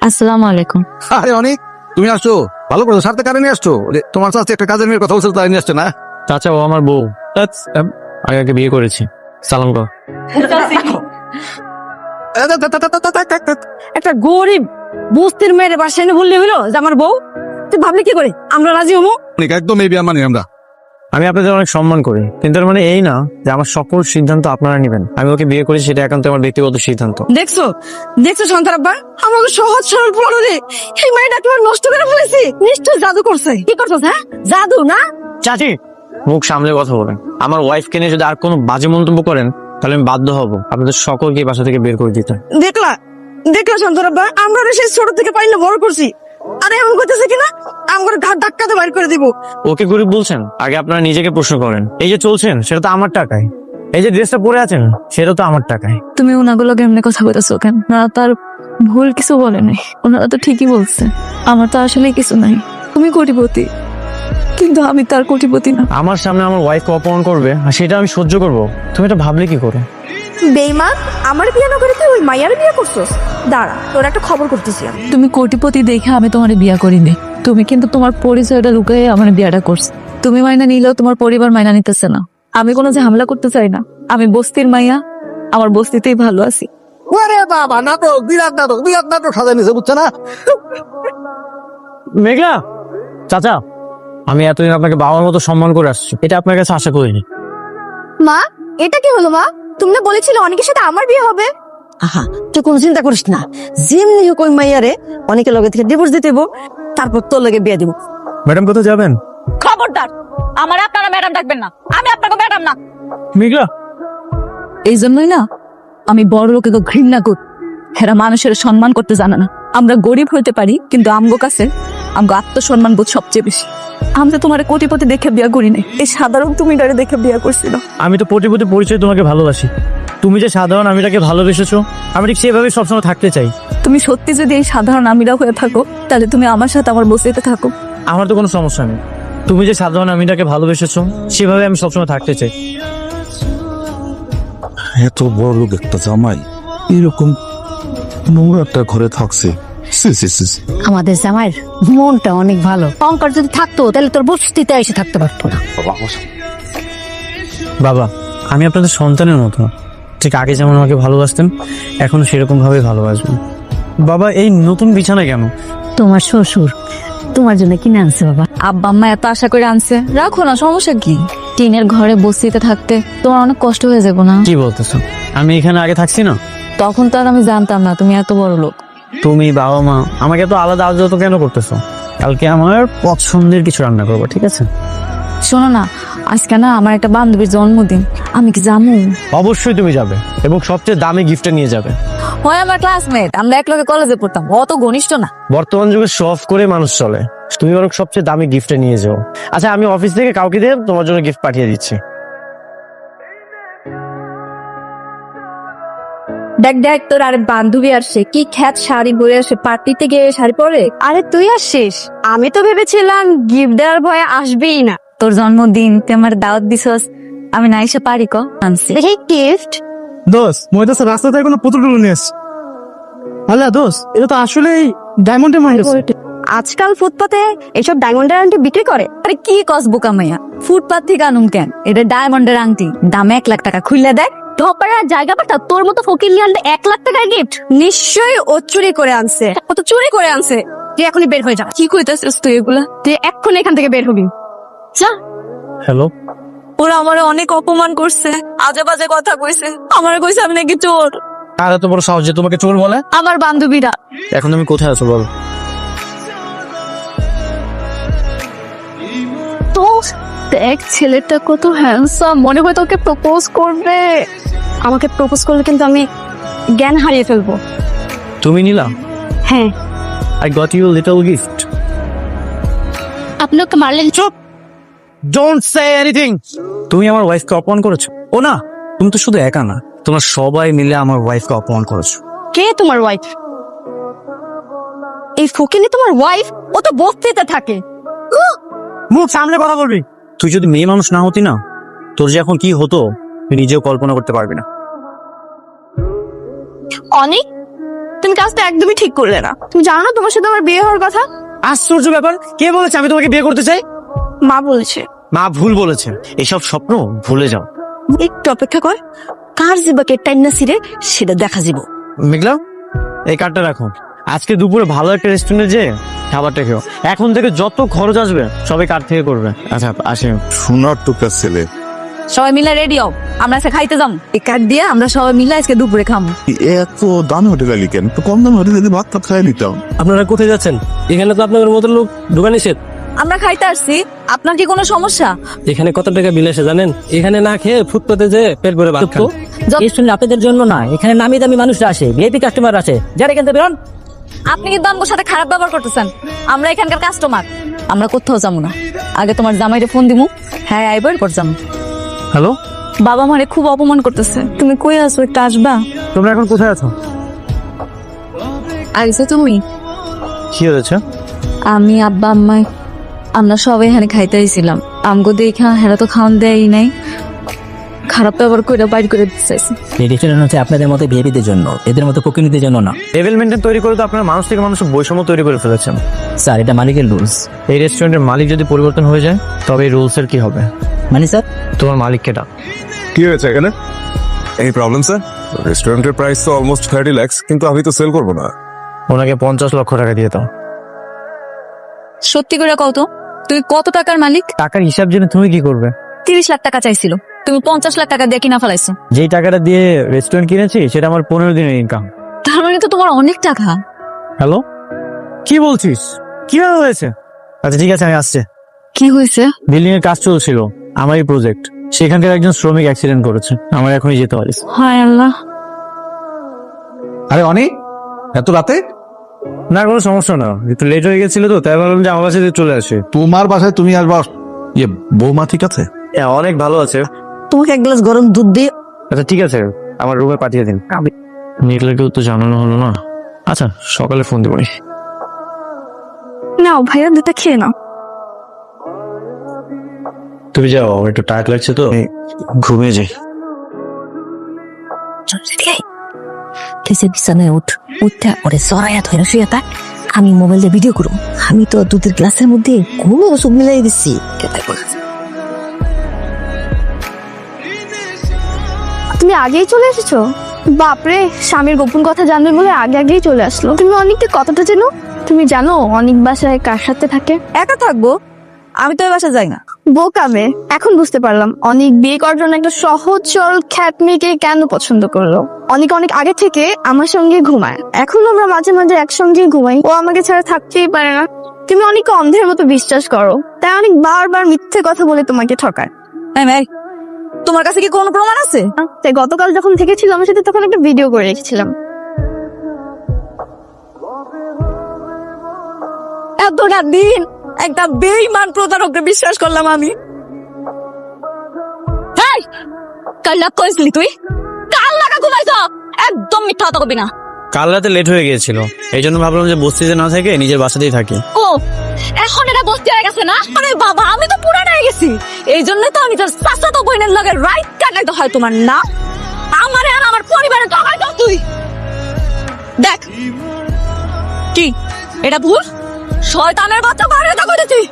আসসালামু আলাইকুম। আরে অনেক তুমি আসছো, ভালো করছো। সাথে কারে নিয়ে আসছো? তোমার সাথে একটা কাজের মেয়ের কথা বলছিল, তাই নিয়ে আসছে না? চাচা ও আমার বউ। আগে আগে বিয়ে করেছি। সালাম কর। একটা গরিব বস্তির মেয়ের বাসায় এনে বললে হলো যে আমার বউ, তুই ভাবলি কি করে আমরা রাজি হবো? অনেক একদম এই বিয়ার মানি আমরা। আমি আপনাদের অনেক সম্মান করি, কিন্তু এর মানে এই না যে আমার সকল সিদ্ধান্ত আপনারা নেবেন। আমি ওকে বিয়ে করেছি, সেটা একান্ত আমার ব্যক্তিগত সিদ্ধান্ত। দেখছো দেখছো সন্তান আব্বা, আমাকে সহজ সরল পড়লে এই মেয়েটা তোমার নষ্ট করে ফেলেছি। নিশ্চয় জাদু করছে। কি করছো? হ্যাঁ জাদু না? চাচি, মুখ সামলে কথা বলেন। আমার ওয়াইফকে নিয়ে যদি আর কোনো বাজে মন্তব্য করেন, তাহলে আমি বাধ্য হব আপনাদের সকলকে বাসা থেকে বের করে দিতে। দেখলা দেখলা সন্তান আব্বা, আমরা ওরে সেই ছোট থেকে পাই না বড় করছি, আরে এমন করতেছে কিনা আমার ঘাট ধাক্কাতে বাইর করে দিব। ওকে গরিব বলছেন? আগে আপনারা নিজেকে প্রশ্ন করেন। এই যে চলছেন সেটা তো আমার টাকায়, এই যে ড্রেসটা পরে আছেন সেটা তো আমার টাকায়। তুমি ওনাগুলো কেমনে কথা বলতেছো কেন? ওনারা তার ভুল কিছু বলে নাই, ওনারা তো ঠিকই বলছে। আমার তো আসলে কিছু নাই। তুমি কোটিপতি, কিন্তু আমি তার কোটিপতি না। আমার সামনে আমার ওয়াইফকে অপমান করবে আর সেটা আমি সহ্য করব? তুমি এটা ভাবলে কি করে? বেইমান, আমার বিয়ে না করে তুই ওই মাইয়ার বিয়ে করছস? দাঁড়া, তোর একটা খবর করতেছি আমি। তুমি কোটিপতি দেখে আমি তোমার বিয়া করিনি। তুমি কিন্তু তোমার পরিচয়টা লুকিয়ে আমার বিয়াটা করছো। তুমি মাইনা নিলেও তোমার পরিবার মাইনা নিতেছে না। আমি কোনো ঝামেলা করতে চাই না। আমি বস্তির মাইয়া, আমার বস্তিতেই ভালো আছি। ওরে বাবা, নাটক, বিরাট নাটক সাজাই নিছে, বুঝছো না? মেঘলা, চাচা, আমি এতদিন আপনাকে বাবার মতো সম্মান করে আসছি, এটা আপনার কাছে আশা করিনি। মা, এটা কি হলো মা? তুমি না বলেছিলে অনেকের সাথে আমার বিয়ে হবে? আহা, তুই কোনো চিন্তা করিস না। যেমনি হোক ওই মাইয়ারে অনেকের লগে থেকে ডিভোর্স দিতে হইব, তারপর তোর লগে বিয়ে দিব। ম্যাডাম কোথায় যাবেন? খবরদার, আমার আপনারা ম্যাডাম ডাকবেন না। আমি আপনাকে ম্যাডাম না। মেঘলা, এই জন্যই না আমি বড় লোকে ঘৃণা করি। এরা মানুষের সম্মান করতে জানে না। আমরা গরিব হইতে পারি, কিন্তু আমগো কাছে আমগো আত্মসম্মান বোধ সবচেয়ে বেশি। আমি তো তোমার কোটিপতি দেখে বিয়া করি নাই, এই সাধারণ তুমি ডারে দেখে বিয়া করছিল। আমি তো কোটিপতি পরিচয় তোমাকে ভালোবাসি। তুমি যে সাধারণ আমিটাকে ভালোবেসেছো, আমি ঠিক সেভাবে সবসময় থাকতে চাই। তুমি সত্যি যদি এই সাধারণ আমিরা হয়ে থাকো, তাহলে তুমি আমার সাথে আমার বসিতে থাকো। আমার তো কোনো সমস্যা নেই। তুমি যে সাধারণ আমিটাকে ভালোবেসেছো, সেভাবে আমি সবসময় থাকতে চাই। এত বড় লোক একটা জামাই এরকম নোংরা একটা ঘরে থাকছে। আমাদের জামাইয়ের মনটা অনেক ভালো। অঙ্কার যদি থাকতো তাহলে তোর বস্তিতে এসে থাকতে পারতো না। বাবা, আমি আপনাদের সন্তানের মতো। ঠিক আগে যেমন আমাকে ভালোবাসতেন, এখন সেরকম ভাবে ভালোবাসবেন। বাবা, এই নতুন বিছানা কেন? তোমার শ্বশুর তোমার জন্য কিনে আনছে বাবা। আব্বা আম্মা এত আশা করে আনছে, রাখো না, সমস্যা কি? টিনের ঘরে বসিতে থাকতে তোমার অনেক কষ্ট হয়ে যাবো না? কি বলতেছো? আমি এখানে আগে থাকছি না? তখন তো আর আমি জানতাম না তুমি এত বড় লোক। তুমি বাবা মা আমাকে তো আলাদা আলাদা কেন করতেছো? কালকে আমার পছন্দের কিছু রান্না করবো, ঠিক আছে? শোনো না, আজকে না আমার একটা বান্ধবীর জন্মদিন, আমি কি জামু? অবশ্যই তুমি যাবে, এবং সবচেয়ে দামি গিফটটা নিয়ে যাবে। হয় আমার ক্লাসমেট, আমরা একলগে কলেজে পড়তাম, অত ঘনিষ্ঠ না। বর্তমান যুগে শো অফ করে মানুষ চলে, তুমি বরং সবচেয়ে দামি গিফটটা নিয়ে যাও। আচ্ছা, আমি অফিস থেকে কাউকে দিয়ে তোমার জন্য গিফট পাঠিয়ে দিচ্ছি। দেখ দেখ, তোর আরে বান্ধবী আসছে, কি খ্যাত শাড়ি পরে আসে, পার্টিতে গিয়ে শাড়ি পরে। আরে তুই আসছিস? আমি তো ভেবেছিলাম গিফট দেওয়ার ভয়ে আসবেই না। তোর জন্মদিন, তুই আমার দাওয়াত দিছস, আমি না এসে পারি ক আনছি। দেখি গিফট। দোস্ত, মই তো রাস্তা থেকে কোনো পুতুল টুতুল নিয়ে আসছি। আল্লাহ দোস্ত, এটা তো আসলেই ডায়মন্ডের মাইন্ড। আজকাল ফুটপাতে এইসব ডায়মন্ডের আংটি বিক্রি করে। আরে কি কস বোকা মাইয়া, ফুটপাত থেকে আনুম কেন? এটা ডায়মন্ডের আংটি, দাম 1 লাখ টাকা। খুললে দেখ। ধপাড়ার জায়গা পাতা তোর মতো ফকির নিয়ে আনলে 1 লাখ টাকার গিফট? নিশ্চয়ই ও চুরি করে আনছে। ও তো চুরি করে আনছে। তুই এখনই বের হয়ে যা। কি কইতাছিস তুই এগুলা? তুই এক্ষুনি এখান থেকে বের হবি। যা। হ্যালো, ওরা আমার অনেক অপমান করছে, আজে বাজে কথা কইছে, আমার কইছে আমি নাকি চোর। আর এত বড় সাহস যে তোমাকে চোর বলে? আমার বান্ধবীরা। এখন তুমি কোথায় আছো বলো? তো দেখ, ছেলেটা কত হ্যান্ডসাম, মনে হয় তোকে প্রপোজ করবে। আমাকে প্রপোজ করলে কিন্তু আমি জ্ঞান হারিয়ে ফেলবো। তুমি নিলা? হ্যাঁ। I got you little gift. আপনি ওকে মারলেন? চুপ, ডোন্ট সে এনিথিং। তুমি আমার ওয়াইফকে অপমান করেছো? ও না, তুমি তো শুধু একা না, তোমরা সবাই মিলে আমার ওয়াইফকে অপমান করেছো। কে তোমার ওয়াইফ? এই ফকিনি তোমার ওয়াইফ? ও তো বস্তিতে থাকে। মুখ সামনে কথা বলবি। তুই যদি মেয়ে মানুষ না হতি না, তোর যে এখন কি হতো তুই নিজেও কল্পনা করতে পারবি না। অনেক, তুমি তুমি কাজটা একদমই ঠিক করলে না। তুমি জানো না তোমার সাথে আমার বিয়ে হওয়ার কথা? আশ্চর্য ব্যাপার, কে বলেছে আমি তোমাকে বিয়ে করতে চাই? মা বলেছে। মা ভুল বলেছে, এসব স্বপ্ন ভুলে যাও। একটু অপেক্ষা কর, কার জিবাকে টাইম না ছিঁড়ে সেটা দেখা যাব। মেঘলা, এই কার্ডটা রাখো। আজকে দুপুরে ভালো একটা রেস্টুরেন্টে যে খাবারটা খেও। এখন থেকে যত খরচ আসবে সবাই কার্ড থেকে করবে। আচ্ছা আসে। সোনার টুকার ছেলে, সবাই মিলে রেডি হও, আমরা আজকে খাইতে যাম। এই কার্ড দিয়ে আমরা সবাই মিলে আজকে দুপুরে খামো। এত দামি হোটেল আলি কেন? তো কম দামি হোটেলে ভাত টাত খাই নিতাম। আপনারা কোথায় যাচ্ছেন? এখানে তো আপনাদের মতো লোক ঢোকা নিষেধ। আমরা খাইতে আসছি, আপনার কি কোনো সমস্যা? এখানে কত টাকা বিল আসে জানেন? এখানে না খেয়ে ফুটপাতে যে পেট ভরে ভাত খান। রেস্টুরেন্ট আপনাদের জন্য না, এখানে নামি দামি মানুষরা আসে, ভিআইপি কাস্টমার আসে, যারা এখান থেকে বেরোন। আপনি কিন্তু আমার সাথে খারাপ ব্যবহার করতেছেন। আমরা এখানকার কাস্টমার, আমরা কোথাও যাবো না। আগে তোমার জামাইরে ফোন দিমু, হ্যাঁ আইবার পর যাবো। হ্যালো, বাবা মারে খুব অপমান করতেছে। তুমি কই আছো, একটু আসবা? তোমরা এখন কোথায় আছো? আইছো তুমি? কি হয়েছে? আমি আব্বা আম্মাই আমরা সবাই এখানে খাইতে আইছিলাম। আমগো দেখা হেরা তো খাওয়ান দেয় নাই, খারাপ ব্যবহার করে বাইর করে দিতে চাইছে। এই রেস্টুরেন্ট হচ্ছে আপনাদের মতো ভিআইপিদের জন্য, এদের মতো প্রতিনিধিদের জন্য না। লেভেল মেনটেন তৈরি করে তো আপনারা মানুষ থেকে মানুষের বৈষম্য তৈরি করে ফেলেছেন। স্যার, এটা মালিকের রুলস। এই রেস্টুরেন্টের মালিক যদি পরিবর্তন হয়ে যায় তবে এই রুলসের কি হবে? মানে স্যার, তোমার মালিককে ডাক। কি হয়েছে এখানে? এই প্রবলেম স্যার? রেস্টুরেন্টের প্রাইস তো অলমোস্ট 30 লাখ, কিন্তু আমি তো সেল করবো না। ওনাকে 50 লক্ষ টাকা দিয়ে দাও। সত্যি করে কও তো, তুই কত টাকার মালিক? টাকার হিসাব জেনে তুমি কি করবে? 30 লাখ টাকা চাইছিল, তুমি 50 লাখ টাকা দিয়ে কিনা ফেলাইছো। যেই টাকাটা দিয়ে রেস্টুরেন্ট কিনেছি সেটা আমার 15 দিনের ইনকাম। তার মানে তো তোমার অনেক টাকা। হ্যালো, কি বলছিস? কিভাবে হয়েছে? আচ্ছা ঠিক আছে, আমি আসছি। কি হয়েছে? বিল্ডিং এর কাজ চলছিল, আমারই প্রজেক্ট। সেখানকার একজন শ্রমিক অ্যাক্সিডেন্ট করেছে, আমার এখনই যেতে পারিস। হায় আল্লাহ। আরে অনেক এত রাতে? না কোনো সমস্যা না, একটু লেট হয়ে গেছিল তো তাই ভাবলাম যে আমার বাসায় চলে আসে। তোমার বাসায় তুমি আসবা? ইয়ে, বৌমা ঠিক আছে? অনেক ভালো আছে। তোমাকে এক গ্লাস গরম দুধ দিয়ে। আচ্ছা ঠিক আছে, আমার রুমে পাঠিয়ে দিন। মেঘলাকেও তো জানানো হলো না। আচ্ছা সকালে ফোন দেবো। নাও ভাইয়া, দুধটা খেয়ে নাও। তুমি যাও, আমার একটু টায়ার্ড লাগছে তো ঘুমিয়ে যাই। বিছানায় উঠটা ওরে সরাইয়া ধরে শুয়ে থাক, আমি মোবাইল দিয়ে ভিডিও করবো। আমি তো দুধের গ্লাসের মধ্যে ঘুমে ওষুধ মিলাই দিচ্ছি। তুমি আগেই চলে এসেছো? বাপরে, স্বামীর গোপন কথা জানবে বলে আগে আগেই চলে আসলো। তুমি অনেককে কতটা চেনো? তুমি জানো অনেক বাসায় কার সাথে থাকে? একা থাকবো? আমি তো এই বাসা যাই না। বোকামে, এখন বুঝতে পারলাম অনেক বিয়ে করার জন্য একটা সহজ সরল খ্যাত মেয়েকে কেন পছন্দ করলো। অনেক অনেক আগে থেকে আমার সঙ্গে ঘুমায়, এখন আমরা মাঝে মাঝে একসঙ্গে ঘুমাই। ও আমাকে ছাড়া থাকতেই পারে না। তুমি অনেককে অন্ধের মতো বিশ্বাস করো, তাই অনেক বারবার মিথ্যে কথা বলে তোমাকে ঠকায়। তোমার কাছে কি কোনো প্রমাণ আছে? তাই গতকাল যখন থেকেছিল আমার সাথে, তখন একটা ভিডিও করে রেখেছিলাম। এতটা দিন একটা বেঈমান প্রতারককে বিশ্বাস করলাম আমি। এই, কাল রাত কইছিলি তুই? কাল লাগা ঘুমাইছ? একদম মিথ্যা কথা কবি না। কাল রাতে লেট হয়ে গিয়েছিল, এই জন্য ভাবলাম যে বস্তিতে না থেকে নিজের বাসাতেই থাকি। ও, এখন এটা বসতে হয়ে গেছে না? আরে বাবা, আমি তো পুরান হয়ে গেছি। এই জন্য তো আমি তোর চাচাতো বোনের লগে রাইট কাটাইতে হয় তোমার না। আমারে আর আমার পরিবারে টাকাই দাও তুই। দেখ কি এটা ভুল? শয়তানের বাচ্চা বাইরে থাকো তুই।